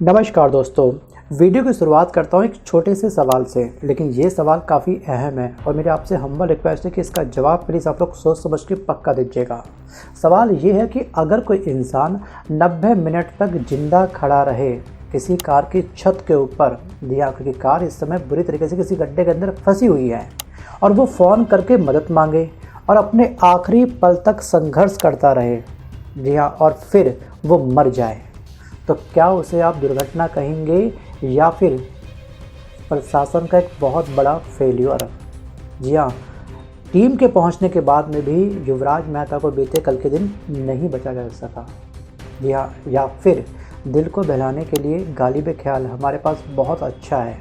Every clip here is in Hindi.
नमस्कार दोस्तों। वीडियो की शुरुआत करता हूँ एक छोटे से सवाल से, लेकिन ये सवाल काफ़ी अहम है और मेरे आपसे हम्बल रिक्वेस्ट है कि इसका जवाब प्लीज़ आप लोग सोच समझ के पक्का दीजिएगा। सवाल ये है कि अगर कोई इंसान 90 मिनट तक जिंदा खड़ा रहे किसी कार की छत के ऊपर, जी हाँ, क्योंकि कार इस समय बुरी तरीके से किसी गड्ढे के अंदर फंसी हुई है, और वो फ़ोन करके मदद मांगे और अपने आखिरी पल तक संघर्ष करता रहे, जी हाँ, और फिर वो मर जाए, तो क्या उसे आप दुर्घटना कहेंगे या फिर प्रशासन का एक बहुत बड़ा फेल्यूर? जी हाँ, टीम के पहुंचने के बाद में भी युवराज मेहता को बीते कल के दिन नहीं बचा जा सका। जी हाँ, या फिर दिल को बहलाने के लिए गालिब ख्याल हमारे पास बहुत अच्छा है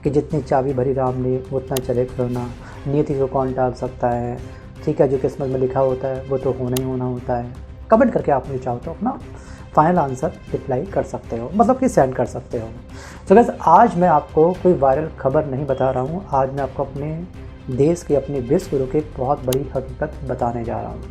कि जितनी चाबी भरी राम ने उतना चले खिलौना, नियति को कौन टाल सकता है, ठीक है, जो किस्मत में लिखा होता है वो तो होना ही होना होता है। कमेंट करके आप मुझे चाहो तो अपना फाइनल आंसर रिप्लाई कर सकते हो, मतलब कि सेंड कर सकते हो। तो गाइस, आज मैं आपको कोई वायरल खबर नहीं बता रहा हूँ, आज मैं आपको अपने देश की, अपने विश्व गुरु की एक बहुत बड़ी हकीकत बताने जा रहा हूँ।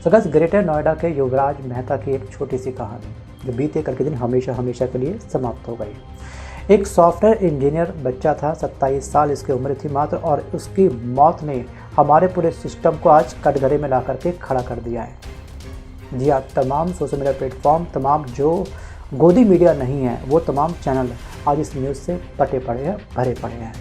तो गाइस, ग्रेटर नोएडा के युवराज मेहता की एक छोटी सी कहानी जो बीते कल के दिन हमेशा हमेशा के लिए समाप्त हो गई। एक सॉफ्टवेयर इंजीनियर बच्चा था, 27 साल इसकी उम्र थी मात्र, और उसकी मौत ने हमारे पूरे सिस्टम को आज कटघरे में ला करके खड़ा कर दिया है। जी हाँ, तमाम सोशल मीडिया प्लेटफॉर्म, तमाम जो गोदी मीडिया नहीं है, वो तमाम चैनल आज इस न्यूज़ से पटे पड़े हैं, भरे पड़े हैं।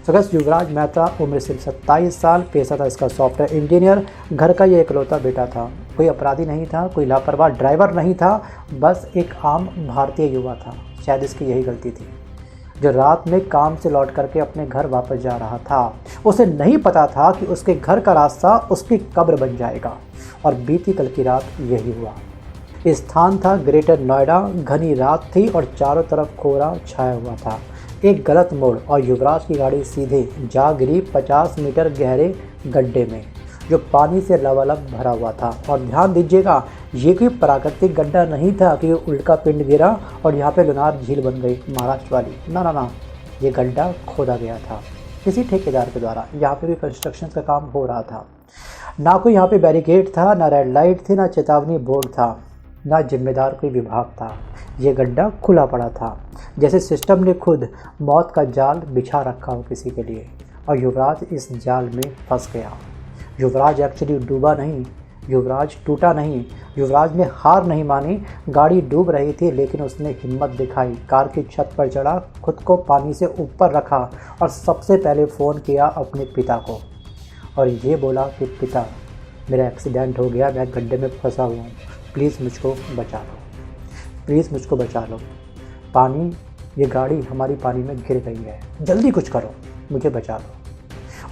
तो बस युवराज मेहता, उम्र सिर्फ 27 साल, पेशा था इसका सॉफ्टवेयर इंजीनियर, घर का ये इकलौता बेटा था, कोई अपराधी नहीं था, कोई लापरवाह ड्राइवर नहीं था, बस एक आम भारतीय युवा था। शायद इसकी यही गलती थी, जो रात में काम से लौट करके अपने घर वापस जा रहा था। उसे नहीं पता था कि उसके घर का रास्ता उसकी कब्र बन जाएगा, और बीती कल की रात यही हुआ। स्थान था ग्रेटर नोएडा, घनी रात थी और चारों तरफ कोहरा छाया हुआ था। एक गलत मोड़ और युवराज की गाड़ी सीधे जा गिरी 50 मीटर गहरे गड्ढे में, जो पानी से लबालब भरा हुआ था। और ध्यान दीजिएगा, ये कोई प्राकृतिक गड्ढा नहीं था कि उल्का पिंड गिरा और यहाँ पे लुनार झील बन गई महाराष्ट्र वाली। ना ना ना, ये गड्ढा खोदा गया था किसी ठेकेदार के द्वारा। यहाँ पे भी कंस्ट्रक्शन का काम हो रहा था। ना कोई यहाँ पे बैरिकेड था, ना रेड लाइट थी, ना चेतावनी बोर्ड था, ना जिम्मेदार कोई विभाग था। ये गड्ढा खुला पड़ा था, जैसे सिस्टम ने खुद मौत का जाल बिछा रखा हो किसी के लिए, और युवराज इस जाल में फंस गया। युवराज एक्चुअली डूबा नहीं, युवराज टूटा नहीं, युवराज ने हार नहीं मानी। गाड़ी डूब रही थी लेकिन उसने हिम्मत दिखाई, कार की छत पर चढ़ा, खुद को पानी से ऊपर रखा और सबसे पहले फ़ोन किया अपने पिता को, और ये बोला कि पिता, मेरा एक्सीडेंट हो गया, मैं गड्ढे में फंसा हुआ हूँ, प्लीज़ मुझको बचा लो, प्लीज़ मुझको बचा लो, पानी, ये गाड़ी हमारी पानी में गिर गई है, जल्दी कुछ करो, मुझे बचा लो।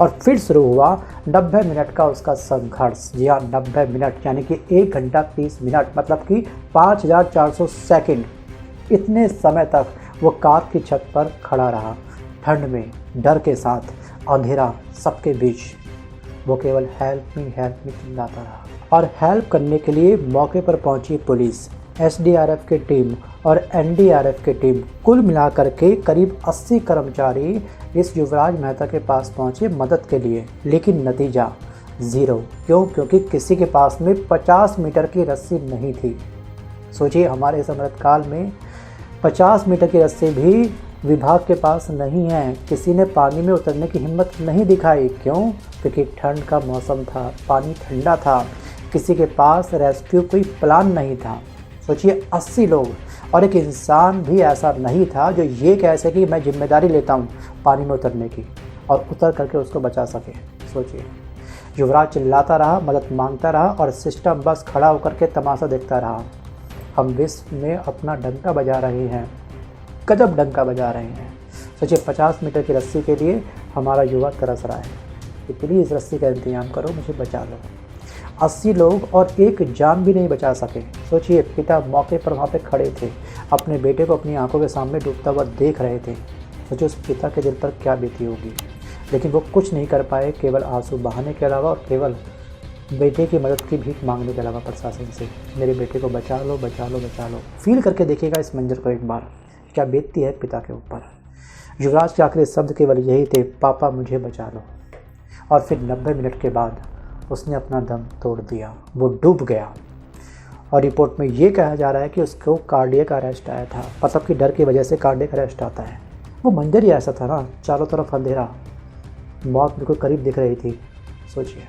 और फिर शुरू हुआ 90 मिनट का उसका संघर्ष। जी हाँ, 90 मिनट यानी कि 1 घंटा 30 मिनट, मतलब कि 5400 सेकंड। इतने समय तक वो कार की छत पर खड़ा रहा, ठंड में, डर के साथ, अंधेरा सबके बीच। वो केवल हेल्प मी चिल्लाता रहा। और हेल्प करने के लिए मौके पर पहुंची पुलिस, एसडीआरएफ की टीम और एनडीआरएफ की टीम, कुल मिलाकर के करीब 80 कर्मचारी इस युवराज मेहता के पास पहुंचे मदद के लिए, लेकिन नतीजा ज़ीरो। क्यों? क्योंकि किसी के पास में 50 मीटर की रस्सी नहीं थी। सोचिए, हमारे इस अमृतकाल में 50 मीटर की रस्सी भी विभाग के पास नहीं है। किसी ने पानी में उतरने की हिम्मत नहीं दिखाई। क्यों? क्योंकि ठंड का मौसम था, पानी ठंडा था, किसी के पास रेस्क्यू कोई प्लान नहीं था। सोचिए, 80 लोग, और एक इंसान भी ऐसा नहीं था जो ये कह सके कि मैं जिम्मेदारी लेता हूँ पानी में उतरने की, और उतर करके उसको बचा सके। सोचिए, युवराज चिल्लाता रहा, मदद मांगता रहा, और सिस्टम बस खड़ा होकर के तमाशा देखता रहा। हम विश्व में अपना डंका बजा रहे हैं, गजब डंका बजा रहे हैं। सोचिए, 50 मीटर की रस्सी के लिए हमारा युवा तरस रहा है कि प्लीज़ रस्सी का इंतजाम करो, मुझे बचा लो। 80 लोग और एक जान भी नहीं बचा सके। सोचिए, पिता मौके पर वहाँ पे खड़े थे, अपने बेटे को अपनी आंखों के सामने डूबता हुआ देख रहे थे। सोचिए उस पिता के दिल पर क्या बीती होगी, लेकिन वो कुछ नहीं कर पाए, केवल आंसू बहाने के अलावा, और केवल बेटे की मदद की भीख मांगने के अलावा प्रशासन से, मेरे बेटे को बचा लो, बचा लो, बचा लो। फील करके देखिएगा इस मंजर को एक बार, क्या बीतती है पिता के ऊपर। युवराज के आखिरी शब्द केवल यही थे, पापा मुझे बचा लो। और फिर 90 मिनट के बाद उसने अपना दम तोड़ दिया, वो डूब गया। और रिपोर्ट में ये कहा जा रहा है कि उसको कार्डियक अरेस्ट आया था, मतलब कि डर की वजह से कार्डियक अरेस्ट आता है। वो मंजर ही ऐसा था ना, चारों तरफ अंधेरा, मौत बिल्कुल करीब दिख रही थी। सोचिए,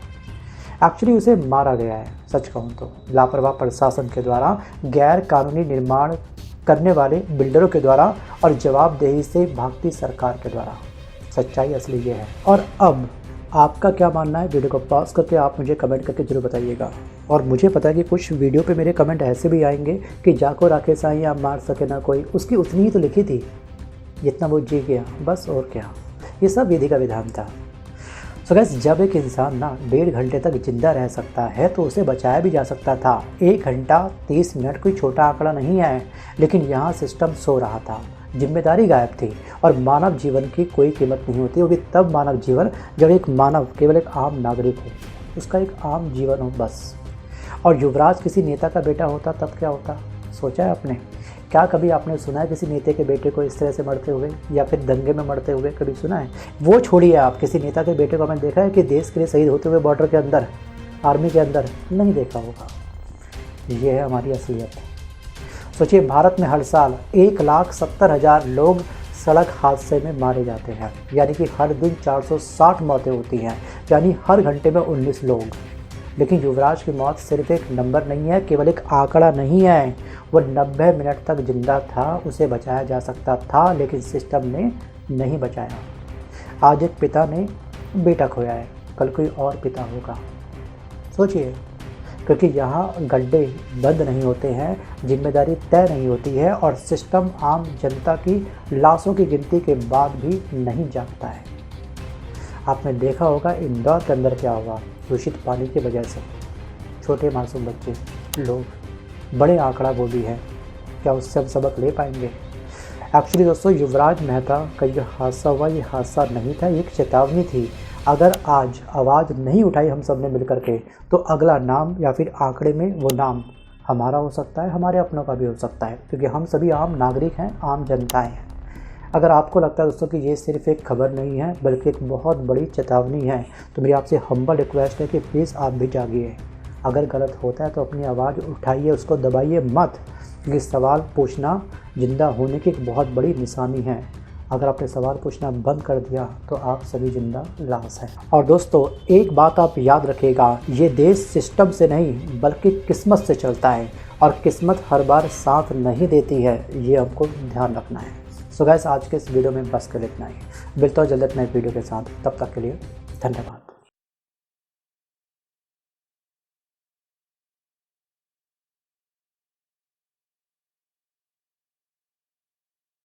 एक्चुअली उसे मारा गया है, सच कहूँ तो लापरवाह प्रशासन के द्वारा, गैर कानूनी निर्माण करने वाले बिल्डरों के द्वारा और जवाबदेही से भागती सरकार के द्वारा। सच्चाई असली ये है। और अब आपका क्या मानना है, वीडियो को पॉज करके आप मुझे कमेंट करके जरूर बताइएगा। और मुझे पता है कि कुछ वीडियो पे मेरे कमेंट ऐसे भी आएंगे कि जाको राकेश साईं आप मार सके ना कोई, उसकी उतनी ही तो लिखी थी जितना वो जी गया, बस और क्या। ये सब विधि का विधान था। सो गाइस, जब एक इंसान ना 1.5 घंटे तक जिंदा रह सकता है तो उसे बचाया भी जा सकता था। 1 घंटा 30 मिनट कोई छोटा आंकड़ा नहीं है, लेकिन यहाँ सिस्टम सो रहा था, जिम्मेदारी गायब थी और मानव जीवन की कोई कीमत नहीं होती। वो भी तब मानव जीवन जब एक मानव केवल एक आम नागरिक हो, उसका एक आम जीवन हो बस। और युवराज किसी नेता का बेटा होता तब क्या होता, सोचा है आपने? क्या कभी आपने सुना है किसी नेता के बेटे को इस तरह से मरते हुए, या फिर दंगे में मरते हुए कभी सुना है? वो छोड़िए, आप किसी नेता के बेटे को आपने देखा है कि देश के लिए शहीद होते हुए बॉर्डर के अंदर, आर्मी के अंदर? नहीं देखा होगा। ये है हमारी असलियत। सोचिए, भारत में हर साल 1,70,000 लोग सड़क हादसे में मारे जाते हैं, यानी कि हर दिन 460 मौतें होती हैं, यानी हर घंटे में 19 लोग। लेकिन युवराज की मौत सिर्फ एक नंबर नहीं है, केवल एक आंकड़ा नहीं है। वो 90 मिनट तक जिंदा था, उसे बचाया जा सकता था, लेकिन सिस्टम ने नहीं बचाया। आज एक पिता ने बेटा खोया है, कल कोई और पिता होगा। सोचिए, क्योंकि यहाँ गड्ढे बंद नहीं होते हैं, जिम्मेदारी तय नहीं होती है और सिस्टम आम जनता की लाशों की गिनती के बाद भी नहीं जागता है। आपने देखा होगा इंदौर के अंदर क्या हुआ, दूषित पानी की वजह से छोटे मासूम बच्चे, लोग, बड़े आंकड़ा वो भी है। क्या उससे हम सबक ले पाएंगे? एक्चुअली दोस्तों, युवराज मेहता का ये हादसा हुआ, ये हादसा नहीं था, ये एक चेतावनी थी। अगर आज आवाज़ नहीं उठाई हम सब ने मिलकर के, तो अगला नाम या फिर आंकड़े में वो नाम हमारा हो सकता है, हमारे अपनों का भी हो सकता है, क्योंकि हम सभी आम नागरिक हैं, आम जनताएं हैं। अगर आपको लगता है दोस्तों कि ये सिर्फ एक खबर नहीं है बल्कि एक बहुत बड़ी चेतावनी है, तो मेरी आपसे हम्बल रिक्वेस्ट है कि प्लीज़ आप भी जागिए। अगर गलत होता है तो अपनी आवाज़ उठाइए, उसको दबाइए मत, क्योंकि सवाल पूछना जिंदा होने की एक बहुत बड़ी निशानी है। अगर आपने सवाल पूछना बंद कर दिया तो आप सभी जिंदा लाश हैं। और दोस्तों, एक बात आप याद रखिएगा, ये देश सिस्टम से नहीं बल्कि किस्मत से चलता है, और किस्मत हर बार साथ नहीं देती है, ये हमको ध्यान रखना है। सो गाइस, आज के इस वीडियो में बस कर इतना ही। मिलता हूं जल्द नए वीडियो के साथ, तब तक के लिए धन्यवाद।